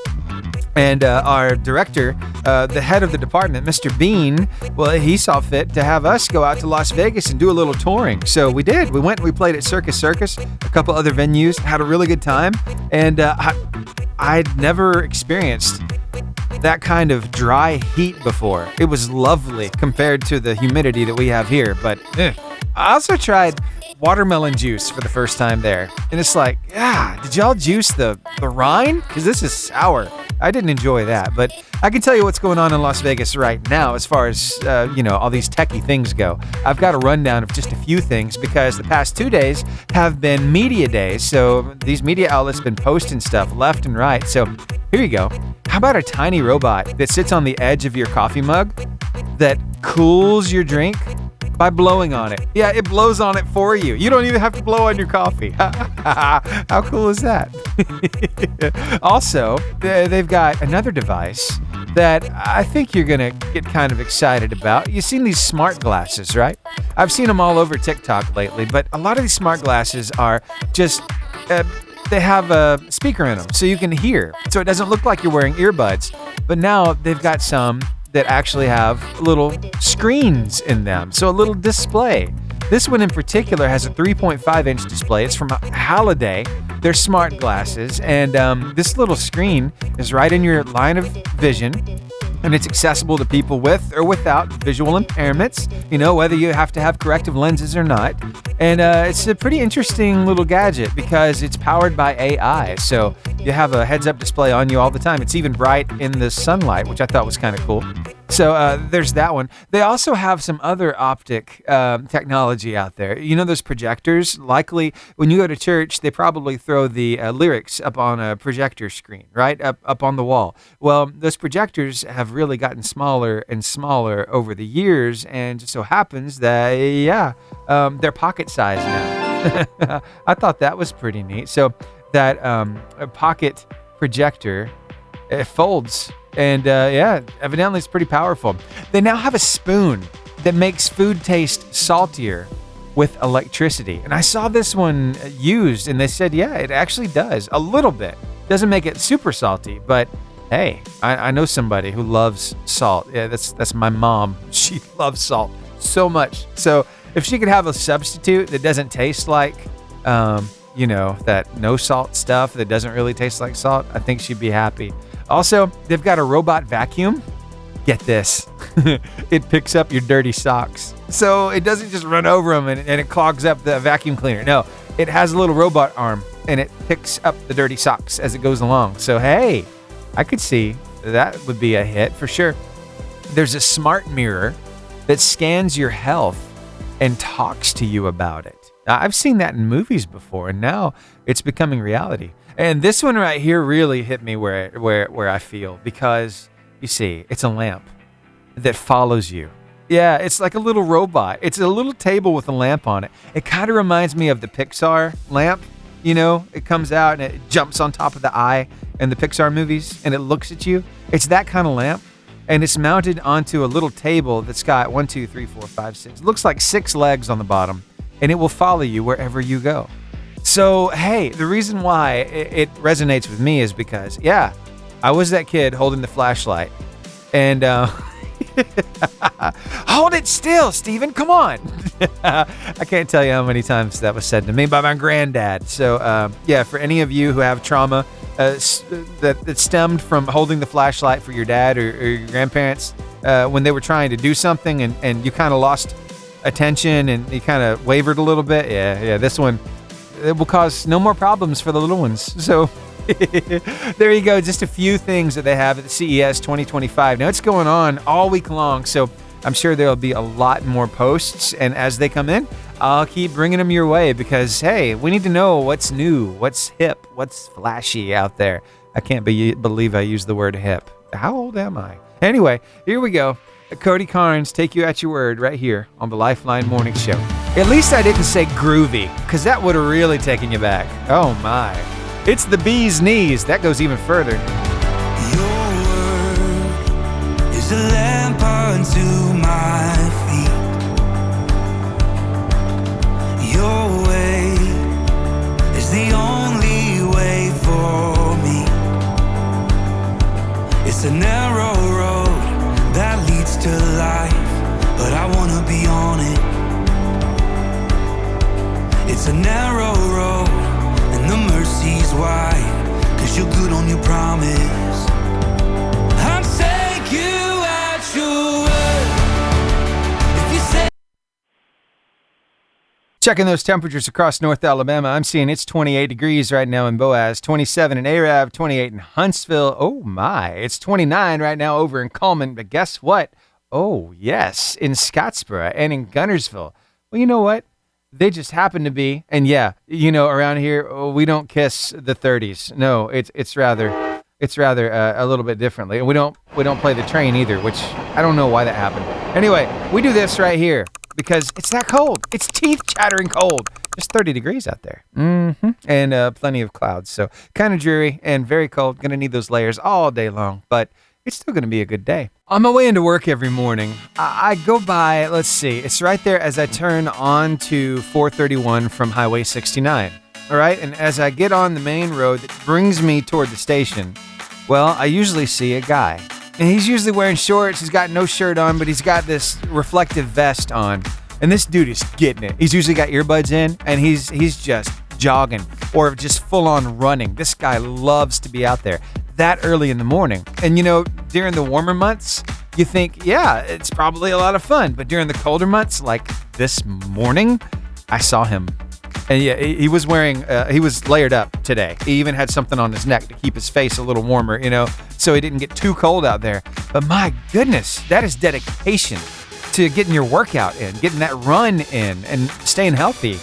And our director, the head of the department, Mr. Bean, well, he saw fit to have us go out to Las Vegas and do a little touring. So we did. We went and we played at Circus, a couple other venues, had a really good time. And I'd never experienced that kind of dry heat before. It was lovely compared to the humidity that we have here. But I also tried watermelon juice for the first time there. And it's like, did y'all juice the rind? Because this is sour. I didn't enjoy that, but I can tell you what's going on in Las Vegas right now as far as, all these techie things go. I've got a rundown of just a few things because the past 2 days have been media days, so these media outlets have been posting stuff left and right. So here you go. How about a tiny robot that sits on the edge of your coffee mug that cools your drink by blowing on it? Yeah, it blows on it for you. You don't even have to blow on your coffee. How cool is that? Also, they've got another device that I think you're going to get kind of excited about. You've seen these smart glasses, right? I've seen them all over TikTok lately, but a lot of these smart glasses are just... they have a speaker in them so you can hear. So it doesn't look like you're wearing earbuds. But now they've got some that actually have little screens in them, so a little display. This one in particular has a 3.5-inch display. It's from Halliday. They're smart glasses, and this little screen is right in your line of vision, and it's accessible to people with or without visual impairments, whether you have to have corrective lenses or not. And it's a pretty interesting little gadget because it's powered by AI, so you have a heads-up display on you all the time. It's even bright in the sunlight, which I thought was kind of cool. So there's that one. They also have some other optic technology out there. Those projectors, likely when you go to church, they probably throw the lyrics up on a projector screen, right? Up on the wall. Well, those projectors have really gotten smaller and smaller over the years, and just so happens that, they're pocket size now. I thought that was pretty neat. So that pocket projector, it folds. And evidently it's pretty powerful. They now have a spoon that makes food taste saltier with electricity. And I saw this one used, and they said, it actually does a little bit. Doesn't make it super salty, but hey, I know somebody who loves salt. Yeah, that's my mom. She loves salt so much. So if she could have a substitute that doesn't taste like, that no salt stuff that doesn't really taste like salt, I think she'd be happy. Also, they've got a robot vacuum. Get this. It picks up your dirty socks. So it doesn't just run over them and it clogs up the vacuum cleaner. No, it has a little robot arm and it picks up the dirty socks as it goes along. So, hey, I could see that would be a hit for sure. There's a smart mirror that scans your health and talks to you about it. I've seen that in movies before, and now it's becoming reality. And this one right here really hit me where I feel, because you see, it's a lamp that follows you. Yeah, it's like a little robot. It's a little table with a lamp on it. It kind of reminds me of the Pixar lamp. It comes out and it jumps on top of the eye in the Pixar movies, and it looks at you. It's that kind of lamp, and it's mounted onto a little table that's got 1, 2, 3, 4, 5, 6. It looks like 6 legs on the bottom, and it will follow you wherever you go. So, hey, the reason why it resonates with me is because, yeah, I was that kid holding the flashlight, and hold it still, Steven, come on. I can't tell you how many times that was said to me by my granddad. So, for any of you who have trauma that stemmed from holding the flashlight for your dad or your grandparents when they were trying to do something and you kind of lost attention and you kind of wavered a little bit, this one, it will cause no more problems for the little ones. So there you go. Just a few things that they have at the CES 2025. Now, it's going on all week long, so I'm sure there'll be a lot more posts. And as they come in, I'll keep bringing them your way because, hey, we need to know what's new, what's hip, what's flashy out there. I can't believe I used the word hip. How old am I? Anyway, here we go. Cody Carnes, take you at your word right here on the Lifeline Morning Show. At least I didn't say groovy, because that would have really taken you back. Oh, my. It's the bee's knees. That goes even further. Your word is a lamp unto my feet. Your way is the only way for me. It's a narrow road that leads to life, but I wanna be on it. It's a narrow road and the mercy's wide, 'cause you're good on your promise. I'm take you at your word. If you say Checking those temperatures across North Alabama, I'm seeing it's 28 degrees right now in Boaz, 27 in Arab, 28 in Huntsville. Oh my, it's 29 right now over in Coleman. But guess what? Oh yes, in Scottsboro and in Gunnersville. Well, you know what? They just happen to be, and yeah, around here we don't kiss the 30s. No, it's rather a little bit differently. And we don't play the train either, which I don't know why that happened. Anyway, we do this right here because it's that cold. It's teeth chattering cold. Just 30 degrees out there. And plenty of clouds. So kind of dreary and very cold. Going to need those layers all day long, but it's still going to be a good day. On my way into work every morning, I go by, let's see, it's right there as I turn on to 431 from Highway 69. All right, and as I get on the main road that brings me toward the station, well, I usually see a guy. And he's usually wearing shorts, he's got no shirt on, but he's got this reflective vest on. And this dude is getting it. He's usually got earbuds in, and he's just jogging or just full on running. This guy loves to be out there that early in the morning. And during the warmer months, you think, yeah, it's probably a lot of fun. But during the colder months, like this morning, I saw him. And yeah, he was wearing, he was layered up today. He even had something on his neck to keep his face a little warmer, so he didn't get too cold out there. But my goodness, that is dedication to getting your workout in, getting that run in, and staying healthy.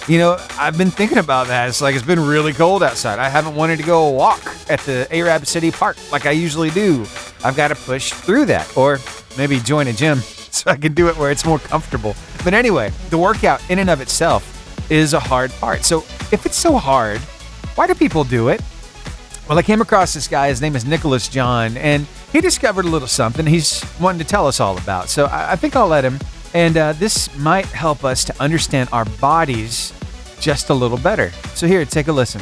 I've been thinking about that. It's been really cold outside. I haven't wanted to go walk at the Arab City Park like I usually do. I've got to push through that, or maybe join a gym so I can do it where it's more comfortable. But anyway, the workout in and of itself is a hard part. So if it's so hard, why do people do it? Well, I came across this guy. His name is Nicholas John, and he discovered a little something he's wanting to tell us all about. So I think I'll let him. And this might help us to understand our bodies just a little better. So here, take a listen.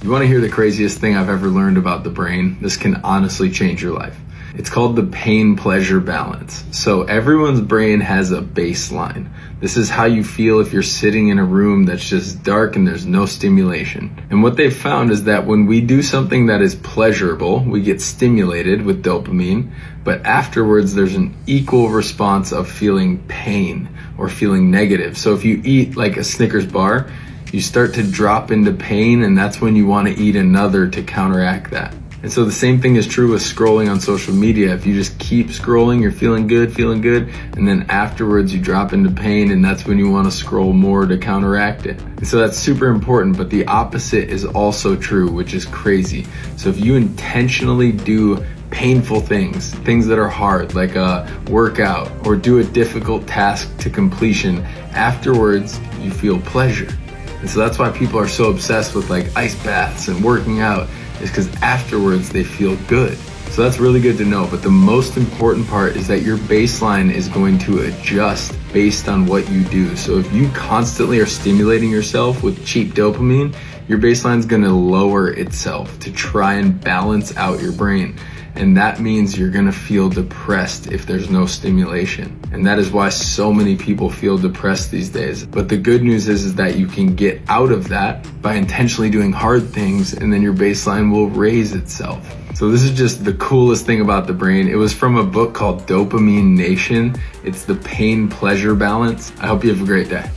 You want to hear the craziest thing I've ever learned about the brain? This can honestly change your life. It's called the pain-pleasure balance. So everyone's brain has a baseline. This is how you feel if you're sitting in a room that's just dark and there's no stimulation. And what they've found is that when we do something that is pleasurable, we get stimulated with dopamine, but afterwards there's an equal response of feeling pain or feeling negative. So if you eat like a Snickers bar, you start to drop into pain, and that's when you want to eat another to counteract that. And so the same thing is true with scrolling on social media. If you just keep scrolling, you're feeling good, and then afterwards you drop into pain, and that's when you want to scroll more to counteract it. And so that's super important, but the opposite is also true, which is crazy. So if you intentionally do painful things that are hard, like a workout, or do a difficult task to completion, afterwards you feel pleasure. And so that's why people are so obsessed with like ice baths and working out, is because afterwards they feel good. So that's really good to know. But the most important part is that your baseline is going to adjust based on what you do. So if you constantly are stimulating yourself with cheap dopamine, your baseline is going to lower itself to try and balance out your brain. And that means you're going to feel depressed if there's no stimulation. And that is why so many people feel depressed these days. But the good news is that you can get out of that by intentionally doing hard things, and then your baseline will raise itself. So this is just the coolest thing about the brain. It was from a book called Dopamine Nation. It's the pain-pleasure balance. I hope you have a great day.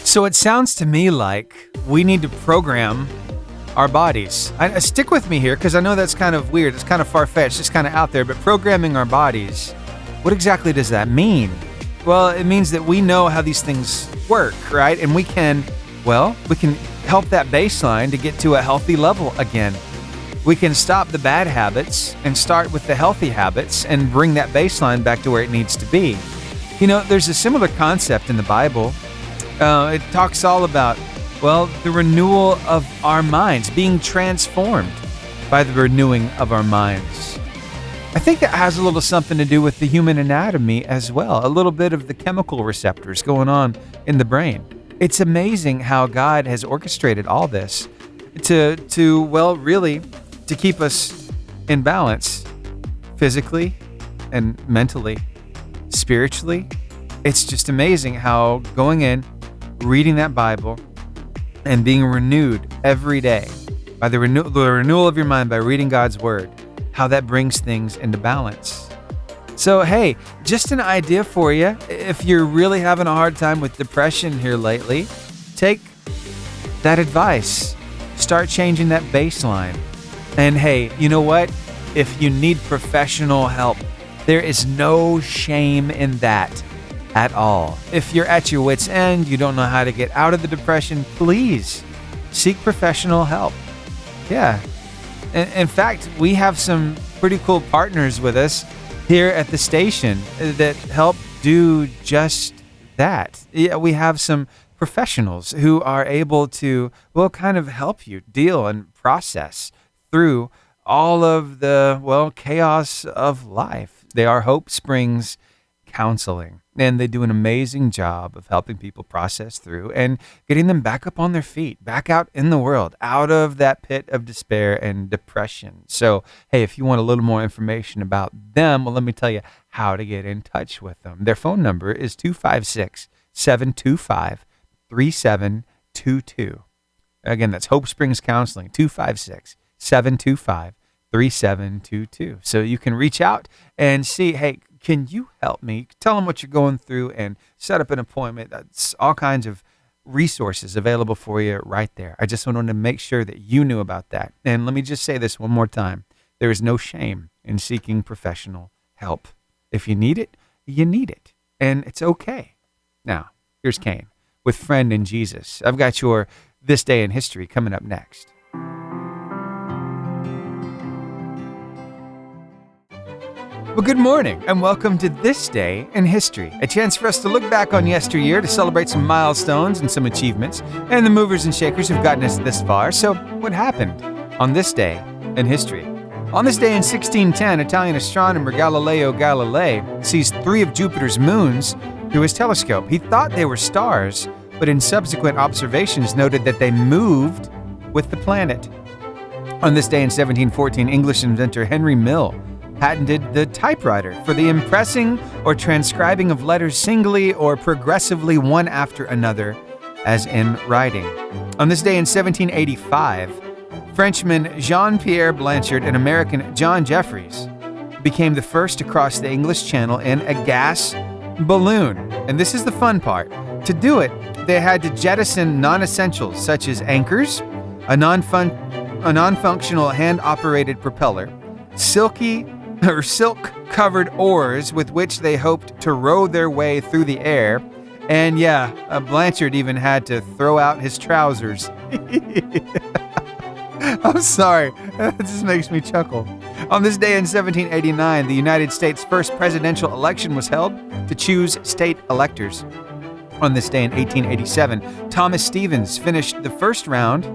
So it sounds to me like we need to program our bodies. Stick with me here, because I know that's kind of weird. It's kind of far-fetched. It's kind of out there. But programming our bodies, what exactly does that mean? Well, it means that we know how these things work, right? And we can help that baseline to get to a healthy level again. We can stop the bad habits and start with the healthy habits and bring that baseline back to where it needs to be. You know, there's a similar concept in the Bible. It talks all about the renewal of our minds, being transformed by the renewing of our minds. I think that has a little something to do with the human anatomy as well, a little bit of the chemical receptors going on in the brain. It's amazing how God has orchestrated all this to keep us in balance physically and mentally, spiritually. It's just amazing how going in, reading that Bible, and being renewed every day by the renewal of your mind by reading God's Word, how that brings things into balance. So, hey, just an idea for you. If you're really having a hard time with depression here lately, take that advice. Start changing that baseline. And hey, you know what? If you need professional help, there is no shame in that at all. If you're at your wit's end, you don't know how to get out of the depression, please seek professional help. Yeah. In fact, we have some pretty cool partners with us here at the station that help do just that. Yeah, we have some professionals who are able to, kind of help you deal and process through all of the, chaos of life. They are Hope Springs Counseling, and they do an amazing job of helping people process through and getting them back up on their feet, back out in the world, out of that pit of despair and depression. So, hey, if you want a little more information about them, let me tell you how to get in touch with them. Their phone number is 256-725-3722. Again, that's Hope Springs Counseling, 256-725-3722. So you can reach out and see, hey, can you help me? Tell them what you're going through and set up an appointment. That's all kinds of resources available for you right there. I just wanted to make sure that you knew about that. And let me just say this one more time. There is no shame in seeking professional help. If you need it, you need it. And it's okay. Now, here's Kane with Friend in Jesus. I've got your This Day in History coming up next. Well, good morning, and welcome to This Day in History, a chance for us to look back on yesteryear to celebrate some milestones and some achievements, and the movers and shakers who've gotten us this far. So, what happened on this day in history? On this day in 1610, Italian astronomer Galileo Galilei sees 3 of Jupiter's moons through his telescope. He thought they were stars, but in subsequent observations noted that they moved with the planet. On this day in 1714, English inventor Henry Mill patented the typewriter for the impressing or transcribing of letters singly or progressively one after another, as in writing. On this day in 1785, Frenchman Jean-Pierre Blanchard and American John Jeffreys became the first to cross the English Channel in a gas balloon. And this is the fun part. To do it, they had to jettison non-essentials such as anchors, a non-functional hand-operated propeller, silk-covered oars with which they hoped to row their way through the air, and Blanchard even had to throw out his trousers. I'm sorry, that just makes me chuckle. On this day in 1789, the United States' first presidential election was held to choose state electors. On this day in 1887, Thomas Stevens finished the first round,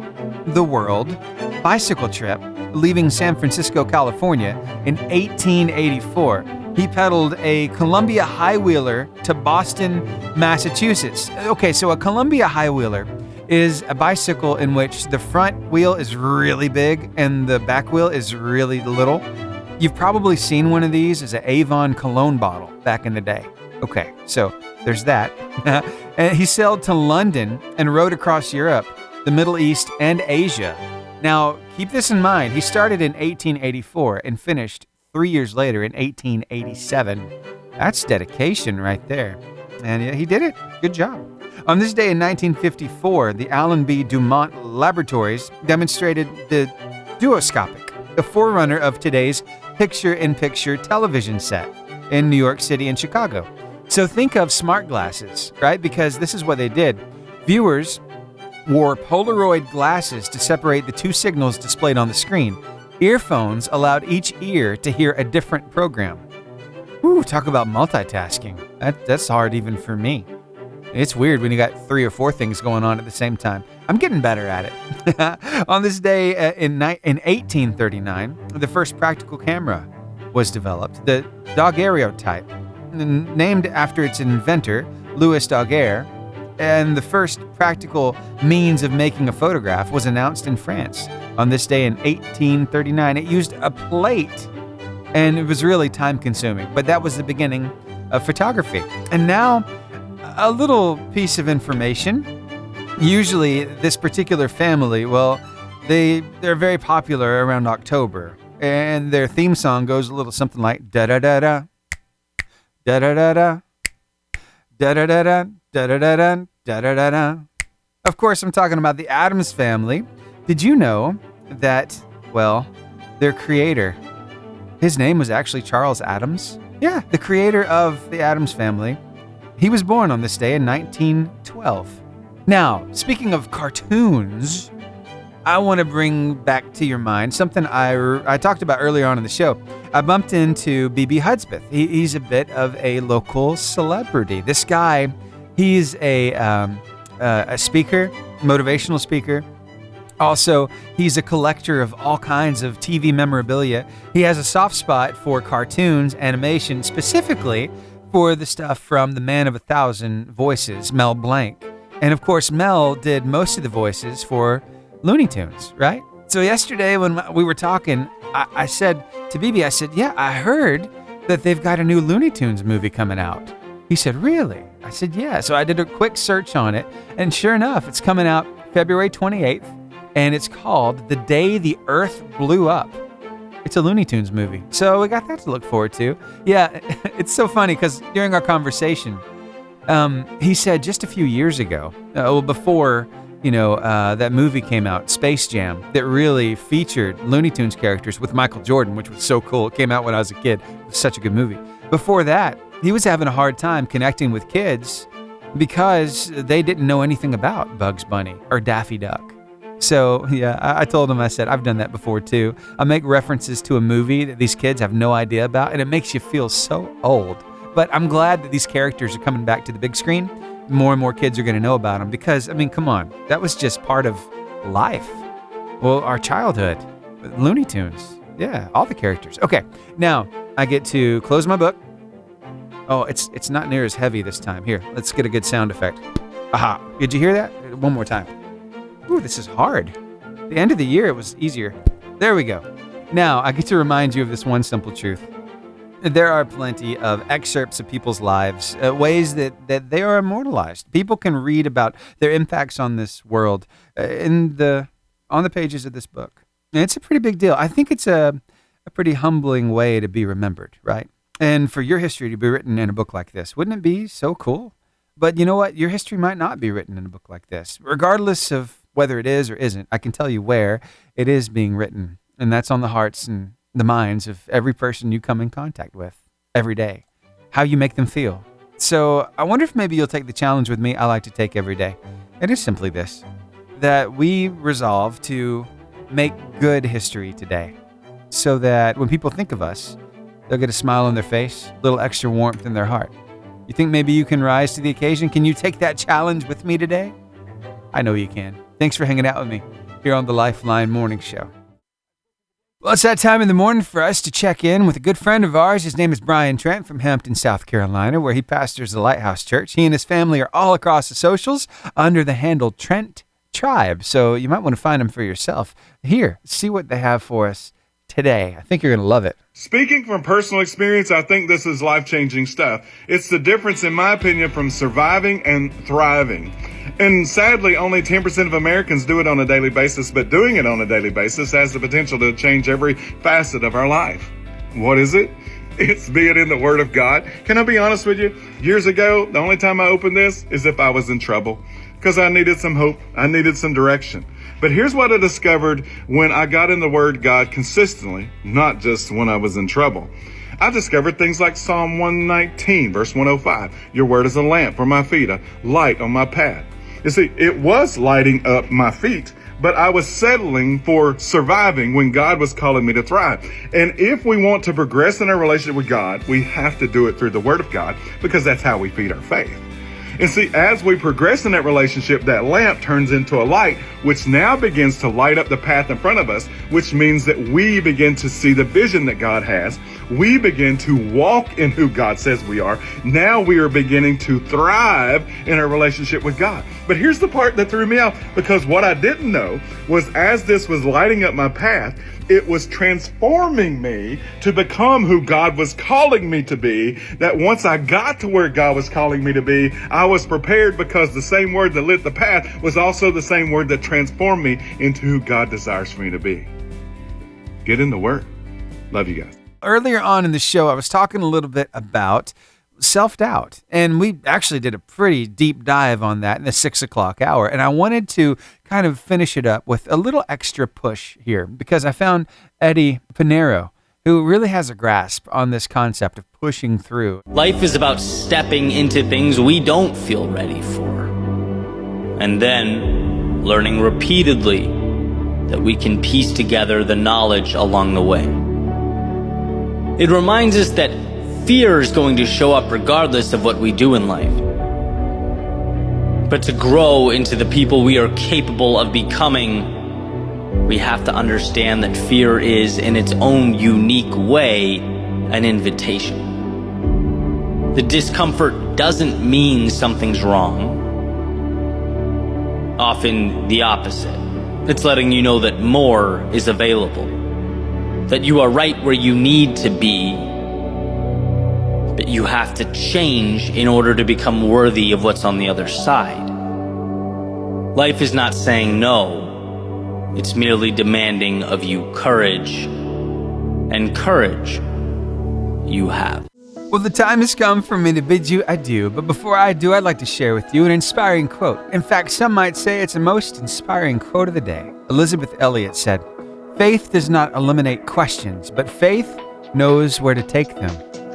the world bicycle trip, leaving San Francisco, California in 1884. He pedaled a Columbia high-wheeler to Boston, Massachusetts. Okay, so a Columbia high-wheeler is a bicycle in which the front wheel is really big and the back wheel is really little. You've probably seen one of these as an Avon cologne bottle back in the day. Okay, so there's that. And he sailed to London and rode across Europe, the Middle East, and Asia. Now, keep this in mind. He started in 1884 and finished 3 years later in 1887. That's dedication right there. And he did it. Good job. On this day in 1954, the Allen B. Dumont Laboratories demonstrated the duoscopic, the forerunner of today's picture-in-picture television set in New York City and Chicago. So think of smart glasses, right? Because this is what they did. Viewers wore Polaroid glasses to separate the two signals displayed on the screen. Earphones allowed each ear to hear a different program. Ooh, talk about multitasking. That's hard even for me. It's weird when you got 3 or 4 things going on at the same time. I'm getting better at it. On this day in 1839, the first practical camera was developed, the daguerreotype, named after its inventor, Louis Daguerre, and the first practical means of making a photograph was announced in France. On this day in 1839, it used a plate, and it was really time-consuming, but that was the beginning of photography. And now, a little piece of information. Usually, this particular family, well, they're very popular around October, and their theme song goes a little something like da-da-da-da, da-da-da-da, da-da-da-da, da-da-da-da, da-da-da-da. Of course, I'm talking about the Addams Family. Did you know that, well, their creator, his name was actually Charles Addams? Yeah, the creator of the Addams Family. He was born on this day in 1912. Now, speaking of cartoons, I want to bring back to your mind something I talked about earlier on in the show. I bumped into B.B. Hudspeth. He's a bit of a local celebrity. This guy, he's a speaker, motivational speaker. Also, he's a collector of all kinds of TV memorabilia. He has a soft spot for cartoons, animation, specifically for the stuff from The Man of 1,000 Voices, Mel Blanc. And of course, Mel did most of the voices for Looney Tunes, right? So yesterday when we were talking, I said to BB, I said, yeah, I heard that they've got a new Looney Tunes movie coming out. He said, really? I said, yeah. So I did a quick search on it, and sure enough, it's coming out February 28th, and it's called The Day the Earth Blew Up. It's a Looney Tunes movie. So we got that to look forward to. Yeah, it's so funny because during our conversation, he said just a few years ago, before, that movie came out, Space Jam, that really featured Looney Tunes characters with Michael Jordan, which was so cool. It came out when I was a kid. It was such a good movie. Before that, he was having a hard time connecting with kids because they didn't know anything about Bugs Bunny or Daffy Duck. So, yeah, I told him, I said, I've done that before too. I make references to a movie that these kids have no idea about, and it makes you feel so old. But I'm glad that these characters are coming back to the big screen. More and more kids are going to know about them because, I mean, come on. That was just part of life. Well, our childhood. Looney Tunes. Yeah, all the characters. Okay, now I get to close my book. Oh, it's not near as heavy this time. Here, let's get a good sound effect. Aha. Did you hear that? One more time. Ooh, this is hard. The end of the year, it was easier. There we go. Now, I get to remind you of this one simple truth. There are plenty of excerpts of people's lives, ways that they are immortalized. People can read about their impacts on this world on the pages of this book. And it's a pretty big deal. I think it's a pretty humbling way to be remembered, right? And for your history to be written in a book like this, wouldn't it be so cool? But you know what? Your history might not be written in a book like this. Regardless of whether it is or isn't, I can tell you where it is being written. And that's on the hearts and the minds of every person you come in contact with every day, how you make them feel. So I wonder if maybe you'll take the challenge with me I like to take every day. It is simply this, that we resolve to make good history today so that when people think of us, they'll get a smile on their face, a little extra warmth in their heart. You think maybe you can rise to the occasion? Can you take that challenge with me today? I know you can. Thanks for hanging out with me here on the Lifeline Morning Show. Well, it's that time in the morning for us to check in with a good friend of ours. His name is Brian Trent from Hampton, South Carolina, where he pastors the Lighthouse Church. He and his family are all across the socials under the handle Trent Tribe, so you might want to find them for yourself. Here, see what they have for us today. I think you're going to love it. Speaking from personal experience, I think this is life-changing stuff. It's the difference, in my opinion, from surviving and thriving. And sadly, only 10% of Americans do it on a daily basis, but doing it on a daily basis has the potential to change every facet of our life. What is it? It's being in the Word of God. Can I be honest with you? Years ago, the only time I opened this is if I was in trouble, because I needed some hope. I needed some direction. But here's what I discovered when I got in the Word of God consistently, not just when I was in trouble. I discovered things like Psalm 119, verse 105. Your word is a lamp for my feet, a light on my path. You see, it was lighting up my feet, but I was settling for surviving when God was calling me to thrive. And if we want to progress in our relationship with God, we have to do it through the Word of God, because that's how we feed our faith. And see, as we progress in that relationship, that lamp turns into a light, which now begins to light up the path in front of us, which means that we begin to see the vision that God has. We begin to walk in who God says we are. Now we are beginning to thrive in our relationship with God. But here's the part that threw me off, because what I didn't know was as this was lighting up my path, it was transforming me to become who God was calling me to be, that once I got to where God was calling me to be, I was prepared, because the same word that lit the path was also the same word that transformed me into who God desires for me to be. Get in the Word. Love you guys. Earlier on in the show, I was talking a little bit about self-doubt, and we actually did a pretty deep dive on that in the 6 o'clock hour, and I wanted to kind of finish it up with a little extra push here, because I found Eddie Perino, who really has a grasp on this concept of pushing through. Life is about stepping into things we don't feel ready for, and then learning repeatedly that we can piece together the knowledge along the way. It reminds us that fear is going to show up regardless of what we do in life. But to grow into the people we are capable of becoming, we have to understand that fear is, in its own unique way, an invitation. The discomfort doesn't mean something's wrong. Often the opposite. It's letting you know that more is available, that you are right where you need to be, but you have to change in order to become worthy of what's on the other side. Life is not saying no, it's merely demanding of you courage, and courage you have. Well, the time has come for me to bid you adieu, but before I do, I'd like to share with you an inspiring quote. In fact, some might say it's the most inspiring quote of the day. Elizabeth Elliot said, "Faith does not eliminate questions, but faith knows where to take them."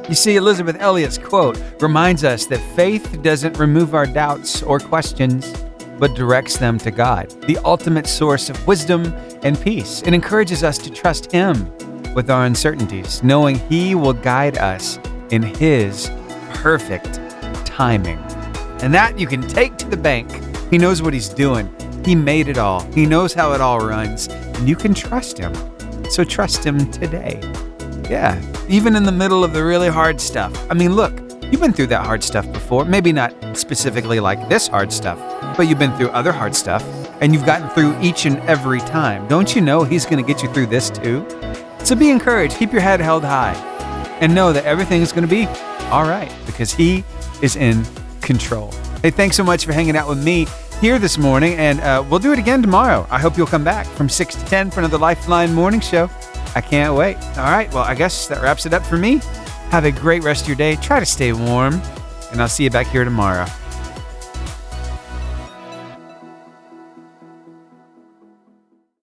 You see, Elizabeth Elliot's quote reminds us that faith doesn't remove our doubts or questions, but directs them to God, the ultimate source of wisdom and peace. It encourages us to trust Him with our uncertainties, knowing He will guide us in His perfect timing. And that you can take to the bank. He knows what He's doing. He made it all. He knows how it all runs. And you can trust Him. So trust Him today. Yeah, even in the middle of the really hard stuff. I mean, look, you've been through that hard stuff before. Maybe not specifically like this hard stuff, but you've been through other hard stuff. and you've gotten through each and every time, don't you know He's going to get you through this too? So be encouraged, keep your head held high, and know that everything is going to be all right because He is in control. Hey, thanks so much for hanging out with me here this morning, and we'll do it again tomorrow. I hope you'll come back from 6 to 10 for another Lifeline Morning Show. I can't wait. All right, well, I guess that wraps it up for me. Have a great rest of your day. Try to stay warm, and I'll see you back here tomorrow.